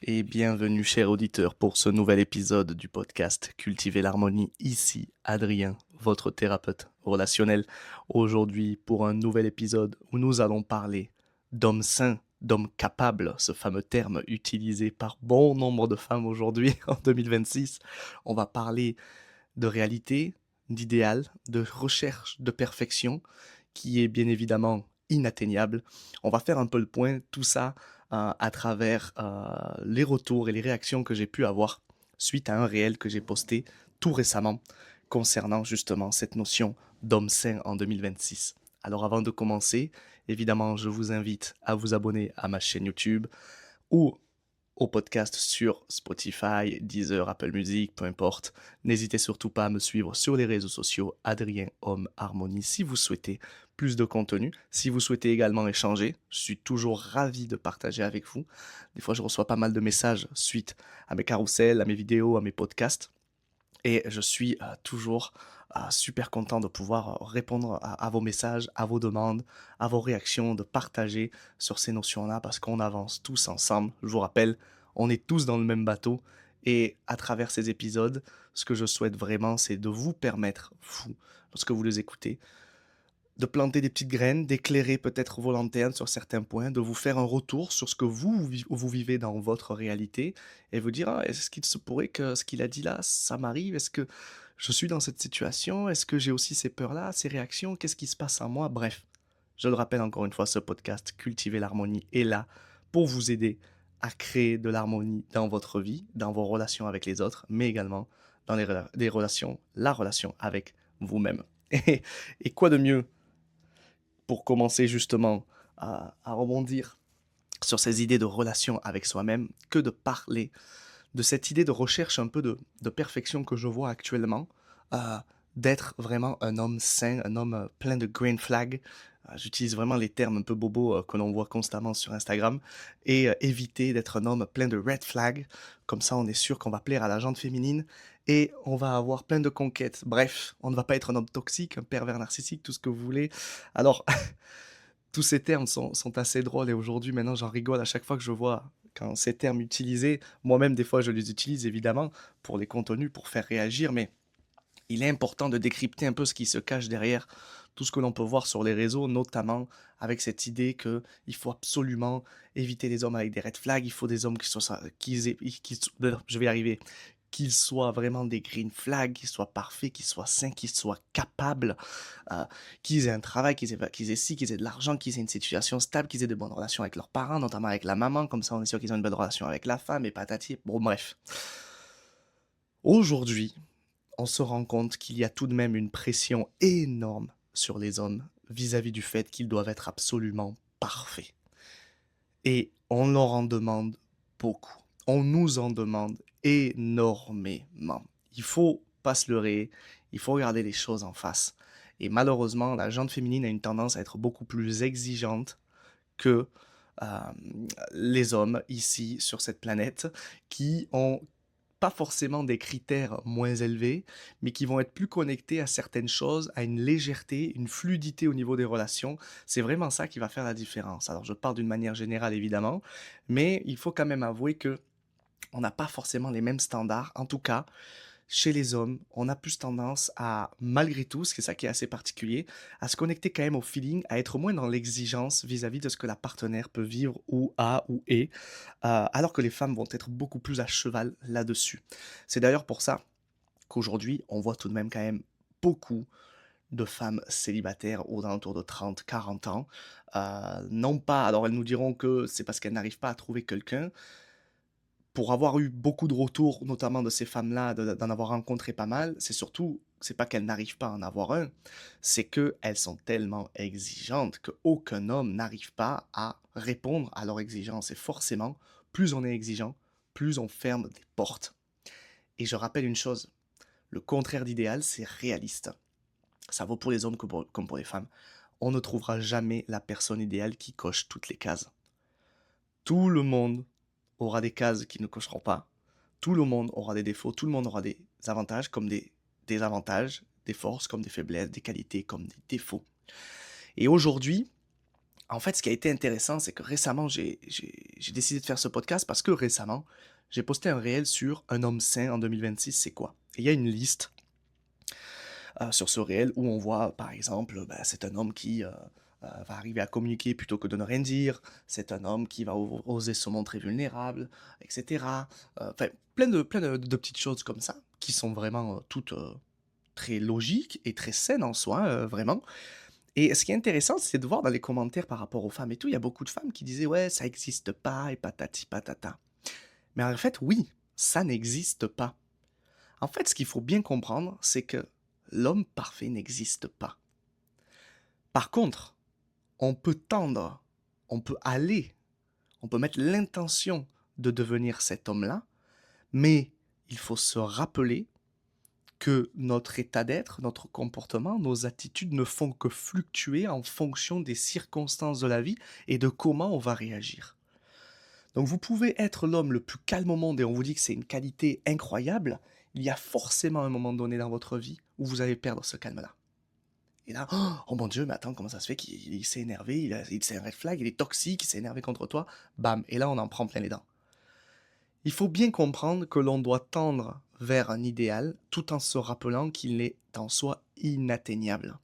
Et bienvenue, cher auditeur, pour ce nouvel épisode du podcast Cultiver l'harmonie. Ici, Adrien, votre thérapeute relationnel. Aujourd'hui, pour un nouvel épisode où nous allons parler d'hommes sains, d'hommes capables, ce fameux terme utilisé par bon nombre de femmes aujourd'hui, en 2026. On va parler de réalité, d'idéal, de recherche de perfection, qui est bien évidemment inatteignable. On va faire un peu le point, tout ça à travers les retours et les réactions que j'ai pu avoir suite à un réel que j'ai posté tout récemment concernant justement cette notion d'homme sain en 2026. Alors avant de commencer, évidemment, je vous invite à vous abonner à ma chaîne YouTube ou au podcast sur Spotify, Deezer, Apple Music, peu importe. N'hésitez surtout pas à me suivre sur les réseaux sociaux Adrien Homme Harmonie si vous souhaitez plus de contenu. Si vous souhaitez également échanger, je suis toujours ravi de partager avec vous. Des fois, je reçois pas mal de messages suite à mes carousels, à mes vidéos, à mes podcasts. Et je suis toujours super content de pouvoir répondre à vos messages, à vos demandes, à vos réactions, de partager sur ces notions-là parce qu'on avance tous ensemble. Je vous rappelle, on est tous dans le même bateau et à travers ces épisodes, ce que je souhaite vraiment, c'est de vous permettre, vous, lorsque vous les écoutez, de planter des petites graines, d'éclairer peut-être vos lanternes sur certains points, de vous faire un retour sur ce que vous vivez dans votre réalité et vous dire: «Ah, est-ce qu'il se pourrait que ce qu'il a dit là, ça m'arrive? Est-ce que je suis dans cette situation? Est-ce que j'ai aussi ces peurs-là, ces réactions? Qu'est-ce qui se passe en moi?» Bref, je le rappelle encore une fois, ce podcast Cultiver l'harmonie est là pour vous aider à créer de l'harmonie dans votre vie, dans vos relations avec les autres, mais également dans les relations la relation avec vous-même. Et quoi de mieux pour commencer justement à rebondir sur ces idées de relation avec soi-même que de parler de cette idée de recherche un peu de perfection que je vois actuellement, euh, d'être vraiment un homme sain, un homme plein de green flag. J'utilise vraiment les termes un peu bobos que l'on voit constamment sur Instagram et éviter d'être un homme plein de red flag. Comme ça, on est sûr qu'on va plaire à la gente féminine et on va avoir plein de conquêtes. Bref, on ne va pas être un homme toxique, un pervers narcissique, tout ce que vous voulez. Alors, tous ces termes sont assez drôles et aujourd'hui, maintenant, j'en rigole à chaque fois que je vois quand ces termes utilisés. Moi-même, des fois, je les utilise évidemment pour les contenus, pour faire réagir, mais il est important de décrypter un peu ce qui se cache derrière tout ce que l'on peut voir sur les réseaux, notamment avec cette idée que il faut absolument éviter les hommes avec des red flags, il faut des hommes qui soient, je vais y arriver, qu'ils soient vraiment des green flags, qu'ils soient parfaits, qu'ils soient sains, qu'ils soient capables, euh, qu'ils aient un travail, qu'ils aient ci, qu'ils aient de l'argent, qu'ils aient une situation stable, qu'ils aient de bonnes relations avec leurs parents, notamment avec la maman, comme ça on est sûr qu'ils ont une bonne relation avec la femme et patati. Bon, bref. Aujourd'hui, on se rend compte qu'il y a tout de même une pression énorme sur les hommes vis-à-vis du fait qu'ils doivent être absolument parfaits. Et on leur en demande beaucoup. On nous en demande énormément. Il faut pas se leurrer, il faut regarder les choses en face. Et malheureusement, la gente féminine a une tendance à être beaucoup plus exigeante que euh, les hommes ici sur cette planète qui ont pas forcément des critères moins élevés, mais qui vont être plus connectés à certaines choses, à une légèreté, une fluidité au niveau des relations. C'est vraiment ça qui va faire la différence. Alors je parle d'une manière générale évidemment, mais il faut quand même avouer que on n'a pas forcément les mêmes standards. En tout cas, chez les hommes, on a plus tendance à, malgré tout, c'est ça qui est assez particulier, à se connecter quand même au feeling, à être moins dans l'exigence vis-à-vis de ce que la partenaire peut vivre ou a ou est, alors que les femmes vont être beaucoup plus à cheval là-dessus. C'est d'ailleurs pour ça qu'aujourd'hui, on voit tout de même quand même beaucoup de femmes célibataires aux alentours de 30, 40 ans. Non pas, alors elles nous diront que c'est parce qu'elles n'arrivent pas à trouver quelqu'un, pour avoir eu beaucoup de retours, notamment de ces femmes-là, d'en avoir rencontré pas mal, c'est surtout, c'est pas qu'elles n'arrivent pas à en avoir un, c'est qu'elles sont tellement exigeantes qu'aucun homme n'arrive pas à répondre à leurs exigences. Et forcément, plus on est exigeant, plus on ferme des portes. Et je rappelle une chose, le contraire d'idéal, c'est réaliste. Ça vaut pour les hommes comme pour les femmes. On ne trouvera jamais la personne idéale qui coche toutes les cases. Tout le monde aura des cases qui ne cocheront pas. Tout le monde aura des défauts, tout le monde aura des avantages comme des désavantages, des forces comme des faiblesses, des qualités comme des défauts. Et aujourd'hui, En fait, ce qui a été intéressant, c'est que récemment, j'ai décidé de faire ce podcast parce que récemment, j'ai posté un réel sur un homme sain en 2026, c'est quoi? Et il y a une liste sur ce réel où on voit, par exemple, bah, c'est un homme qui va arriver à communiquer plutôt que de ne rien dire, c'est un homme qui va oser se montrer vulnérable, etc. Enfin, plein de petites choses comme ça, qui sont vraiment toutes très logiques et très saines en soi, vraiment. Et ce qui est intéressant, c'est de voir dans les commentaires par rapport aux femmes et tout, il y a beaucoup de femmes qui disaient ouais, ça n'existe pas et patati patata. Mais en fait, oui, ça n'existe pas. En fait, ce qu'il faut bien comprendre, c'est que l'homme parfait n'existe pas. Par contre, on peut tendre, on peut aller, on peut mettre l'intention de devenir cet homme-là, mais il faut se rappeler que notre état d'être, notre comportement, nos attitudes ne font que fluctuer en fonction des circonstances de la vie et de comment on va réagir. Donc vous pouvez être l'homme le plus calme au monde et on vous dit que c'est une qualité incroyable, il y a forcément un moment donné dans votre vie où vous allez perdre ce calme-là. Et là, oh mon Dieu, mais attends, comment ça se fait qu'il s'est énervé, c'est un red flag, il est toxique, il s'est énervé contre toi, bam, et là on en prend plein les dents. Il faut bien comprendre que l'on doit tendre vers un idéal tout en se rappelant qu'il est en soi inatteignable.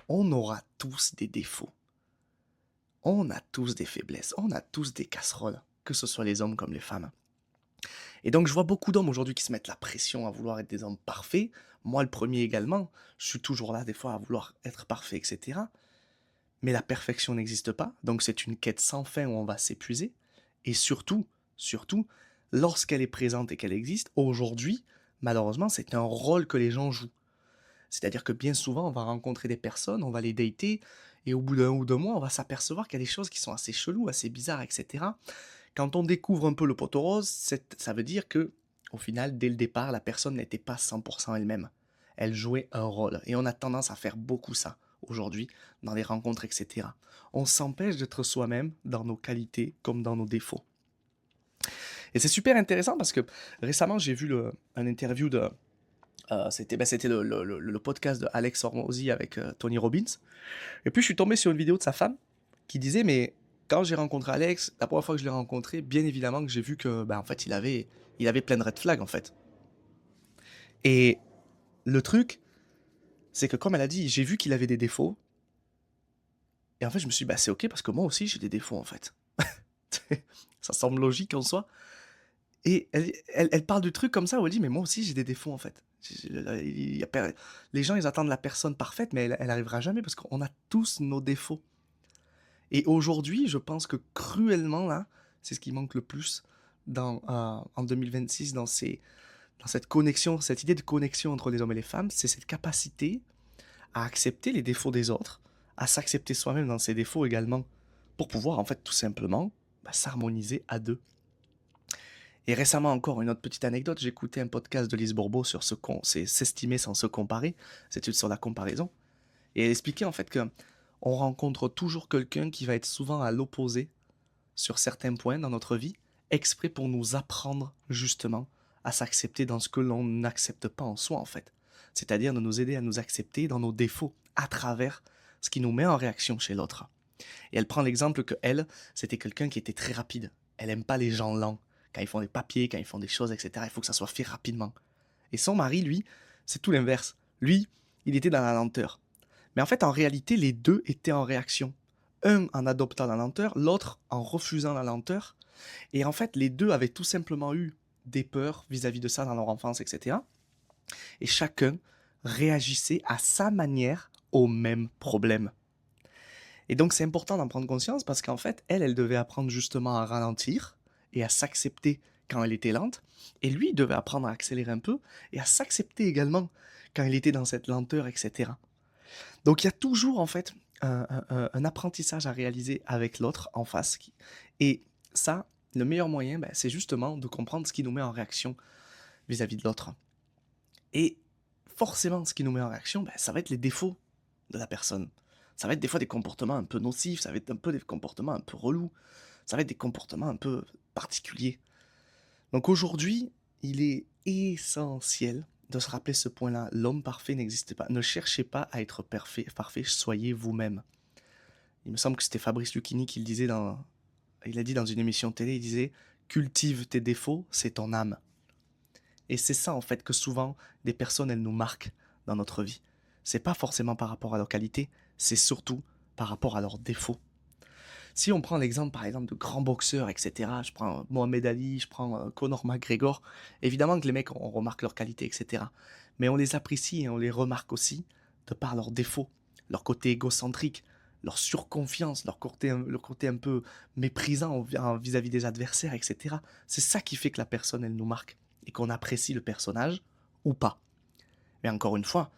On aura tous des défauts. On a tous des faiblesses. On a tous des casseroles, que ce soit les hommes comme les femmes. Et donc je vois beaucoup d'hommes aujourd'hui qui se mettent la pression à vouloir être des hommes parfaits. Moi le premier également. Je suis toujours là des fois à vouloir être parfait, etc. Mais la perfection n'existe pas. Donc c'est une quête sans fin où on va s'épuiser. Et surtout, lorsqu'elle est présente et qu'elle existe, aujourd'hui, malheureusement, c'est un rôle que les gens jouent. C'est-à-dire que bien souvent, on va rencontrer des personnes, on va les dater, et au bout d'un ou deux mois, on va s'apercevoir qu'il y a des choses qui sont assez cheloues, assez bizarres, etc. Quand on découvre un peu le poteau rose, ça veut dire que, au final, dès le départ, la personne n'était pas 100% elle-même. Elle jouait un rôle. Et on a tendance à faire beaucoup ça aujourd'hui, dans les rencontres, etc. On s'empêche d'être soi-même dans nos qualités comme dans nos défauts. Et c'est super intéressant parce que récemment, j'ai vu un interview de, c'était le podcast de Alex Hormozy avec Tony Robbins. Et puis je suis tombé sur une vidéo de sa femme qui disait mais quand j'ai rencontré Alex, la première fois que je l'ai rencontré, bien évidemment que j'ai vu que en fait il avait plein de red flags en fait. Et le truc, c'est que comme elle a dit, j'ai vu qu'il avait des défauts. Et en fait je me suis dit c'est ok parce que moi aussi j'ai des défauts en fait. Ça semble logique en soi. Et elle parle du truc comme ça où elle dit mais moi aussi j'ai des défauts en fait. Les gens ils attendent la personne parfaite mais elle arrivera jamais parce qu'on a tous nos défauts. Et aujourd'hui, je pense que cruellement, là, c'est ce qui manque le plus en 2026, dans cette connexion, cette idée de connexion entre les hommes et les femmes, c'est cette capacité à accepter les défauts des autres, à s'accepter soi-même dans ses défauts également, pour pouvoir, en fait, tout simplement, s'harmoniser à deux. Et récemment encore, une autre petite anecdote, j'écoutais un podcast de Lise Bourbeau sur c'est s'estimer sans se comparer, c'est sur la comparaison, et elle expliquait en fait que on rencontre toujours quelqu'un qui va être souvent à l'opposé sur certains points dans notre vie, exprès pour nous apprendre justement à s'accepter dans ce que l'on n'accepte pas en soi en fait. C'est-à-dire de nous aider à nous accepter dans nos défauts à travers ce qui nous met en réaction chez l'autre. Et elle prend l'exemple que elle, c'était quelqu'un qui était très rapide. Elle aime pas les gens lents. Quand ils font des papiers, quand ils font des choses, etc., il faut que ça soit fait rapidement. Et son mari, lui, c'est tout l'inverse. Lui, il était dans la lenteur. Mais en fait, en réalité, les deux étaient en réaction. Un en adoptant la lenteur, l'autre en refusant la lenteur. Et en fait, les deux avaient tout simplement eu des peurs vis-à-vis de ça dans leur enfance, etc. Et chacun réagissait à sa manière au même problème. Et donc c'est important d'en prendre conscience parce qu'en fait, elle devait apprendre justement à ralentir et à s'accepter quand elle était lente. Et lui, il devait apprendre à accélérer un peu et à s'accepter également quand il était dans cette lenteur, etc. Donc il y a toujours en fait un apprentissage à réaliser avec l'autre en face. Et ça, le meilleur moyen, c'est justement de comprendre ce qui nous met en réaction vis-à-vis de l'autre. Et forcément, ce qui nous met en réaction, ça va être les défauts de la personne. Ça va être des fois des comportements un peu nocifs, ça va être un peu des comportements un peu relous, ça va être des comportements un peu particuliers. Donc aujourd'hui, il est essentiel de se rappeler ce point-là. L'homme parfait n'existe pas. Ne cherchez pas à être parfait, soyez vous-même. Il me semble que c'était Fabrice Lucchini qui le disait il a dit dans une émission de télé, il disait: «Cultive tes défauts, c'est ton âme». Et c'est ça en fait que souvent des personnes elles nous marquent dans notre vie. C'est pas forcément par rapport à leurs qualités, c'est surtout par rapport à leurs défauts. Si on prend l'exemple par exemple de grands boxeurs, etc., je prends Mohamed Ali, je prends Conor McGregor, évidemment que les mecs, on remarque leurs qualités, etc. Mais on les apprécie et on les remarque aussi de par leurs défauts, leur côté égocentrique, leur surconfiance, leur côté un peu méprisant vis-à-vis des adversaires, etc. C'est ça qui fait que la personne, elle nous marque et qu'on apprécie le personnage ou pas. Mais encore une fois,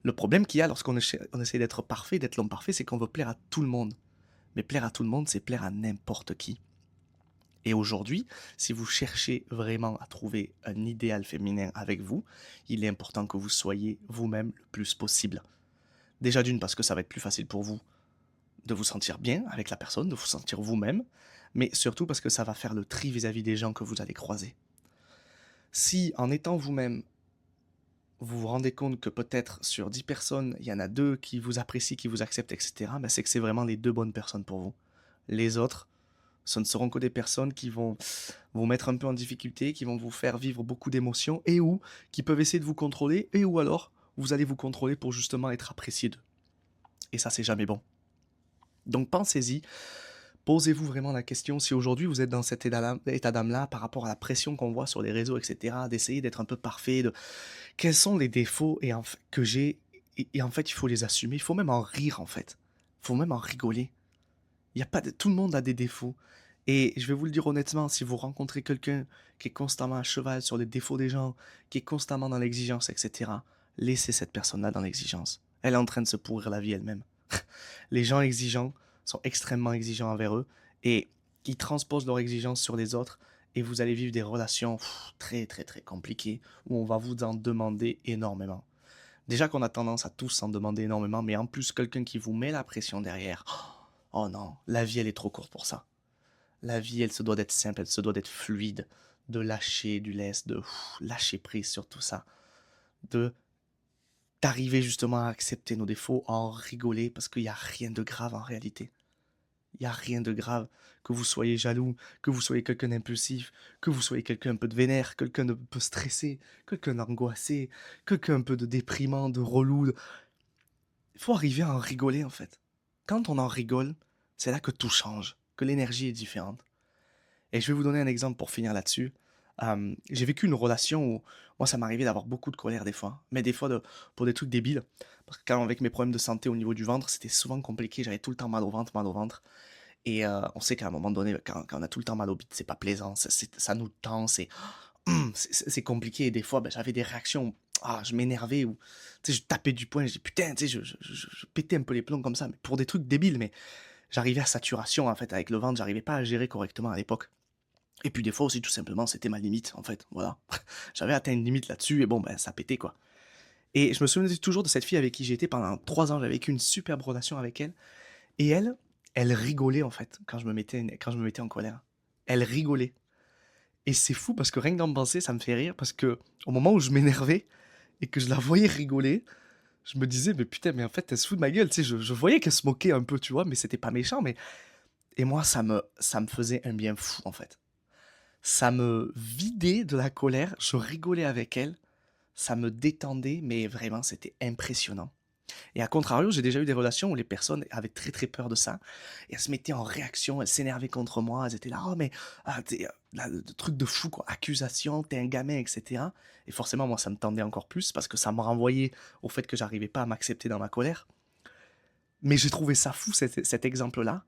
le problème qu'il y a lorsqu'on essaie d'être parfait, d'être l'homme parfait, c'est qu'on veut plaire à tout le monde. Mais plaire à tout le monde, c'est plaire à n'importe qui. Et aujourd'hui, si vous cherchez vraiment à trouver un idéal féminin avec vous, il est important que vous soyez vous-même le plus possible. Déjà d'une, parce que ça va être plus facile pour vous de vous sentir bien avec la personne, de vous sentir vous-même, mais surtout parce que ça va faire le tri vis-à-vis des gens que vous allez croiser. Si en étant vous-même, vous vous rendez compte que peut-être sur 10 personnes, il y en a 2 qui vous apprécient, qui vous acceptent, etc., ben c'est que c'est vraiment les 2 bonnes personnes pour vous. Les autres, ce ne seront que des personnes qui vont vous mettre un peu en difficulté, qui vont vous faire vivre beaucoup d'émotions et ou qui peuvent essayer de vous contrôler et ou alors vous allez vous contrôler pour justement être apprécié d'eux. Et ça, c'est jamais bon. Donc pensez-y, posez-vous vraiment la question si aujourd'hui vous êtes dans cet état d'âme-là par rapport à la pression qu'on voit sur les réseaux, etc., d'essayer d'être un peu parfait, quels sont les défauts que j'ai et en fait, il faut les assumer. Il faut même en rire, en fait. Il faut même en rigoler. Il y a pas de... Tout le monde a des défauts. Et je vais vous le dire honnêtement, si vous rencontrez quelqu'un qui est constamment à cheval sur les défauts des gens, qui est constamment dans l'exigence, etc., laissez cette personne-là dans l'exigence. Elle est en train de se pourrir la vie elle-même. Les gens exigeants sont extrêmement exigeants envers eux et ils transposent leur exigence sur les autres et vous allez vivre des relations très très très compliquées où on va vous en demander énormément. Déjà qu'on a tendance à tous s'en demander énormément, mais en plus quelqu'un qui vous met la pression derrière, oh non, la vie elle est trop courte pour ça. La vie elle se doit d'être simple, elle se doit d'être fluide, de lâcher du lest, de lâcher prise sur tout ça, de d'arriver justement à accepter nos défauts, à en rigoler parce qu'il n'y a rien de grave en réalité. Il n'y a rien de grave. Que vous soyez jaloux, que vous soyez quelqu'un d'impulsif, que vous soyez quelqu'un un peu de vénère, quelqu'un de peu stressé, quelqu'un d'angoissé, quelqu'un un peu de déprimant, de relou. Il faut arriver à en rigoler en fait. Quand on en rigole, c'est là que tout change, que l'énergie est différente. Et je vais vous donner un exemple pour finir là-dessus. J'ai vécu une relation où moi ça m'arrivait d'avoir beaucoup de colère des fois, mais des fois pour des trucs débiles. Parce que quand avec mes problèmes de santé au niveau du ventre, c'était souvent compliqué, j'avais tout le temps mal au ventre, mal au ventre. Et on sait qu'à un moment donné, quand on a tout le temps mal au bide, c'est pas plaisant, ça nous tend, c'est compliqué. Et des fois, ben, j'avais des réactions, je m'énervais ou je tapais du poing, je dis putain, je pétais un peu les plombs comme ça, mais pour des trucs débiles, mais j'arrivais à saturation en fait avec le ventre, j'arrivais pas à gérer correctement à l'époque. Et puis des fois aussi, tout simplement, c'était ma limite en fait, voilà. J'avais atteint une limite là-dessus et bon, ben ça pétait quoi. Et je me souvenais toujours de cette fille avec qui j'étais pendant 3 ans, j'avais vécu une superbe relation avec elle. Et elle rigolait en fait quand je me mettais en colère. Elle rigolait. Et c'est fou parce que rien que d'en penser, ça me fait rire parce que au moment où je m'énervais et que je la voyais rigoler, je me disais mais putain mais en fait elle se fout de ma gueule, tu sais, je voyais qu'elle se moquait un peu, tu vois, mais c'était pas méchant, mais et moi ça me faisait un bien fou en fait. Ça me vidait de la colère, je rigolais avec elle, ça me détendait, mais vraiment c'était impressionnant. Et à contrario, j'ai déjà eu des relations où les personnes avaient très très peur de ça. Et elles se mettaient en réaction, elles s'énervaient contre moi, elles étaient là, oh mais, t'es, là, le truc de fou quoi, accusation, t'es un gamin, etc. Et forcément, moi, ça me tendait encore plus parce que ça me renvoyait au fait que j'arrivais pas à m'accepter dans ma colère. Mais j'ai trouvé ça fou, cet exemple-là,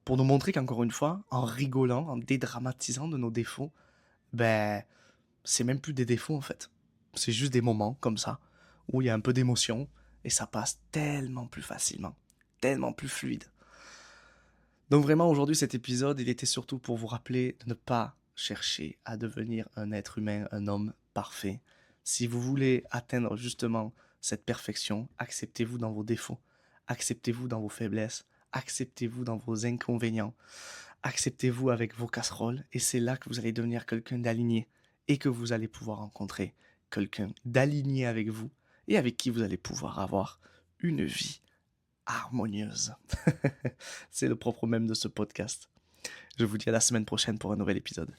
pour nous montrer qu'encore une fois, en rigolant, en dédramatisant de nos défauts, ben, c'est même plus des défauts en fait. C'est juste des moments comme ça, où il y a un peu d'émotion, et ça passe tellement plus facilement, tellement plus fluide. Donc vraiment aujourd'hui cet épisode, il était surtout pour vous rappeler de ne pas chercher à devenir un être humain, un homme parfait. Si vous voulez atteindre justement cette perfection, acceptez-vous dans vos défauts, acceptez-vous dans vos faiblesses, acceptez-vous dans vos inconvénients, acceptez-vous avec vos casseroles, et c'est là que vous allez devenir quelqu'un d'aligné et que vous allez pouvoir rencontrer quelqu'un d'aligné avec vous et avec qui vous allez pouvoir avoir une vie harmonieuse. C'est le propre même de ce podcast. Je vous dis à la semaine prochaine pour un nouvel épisode.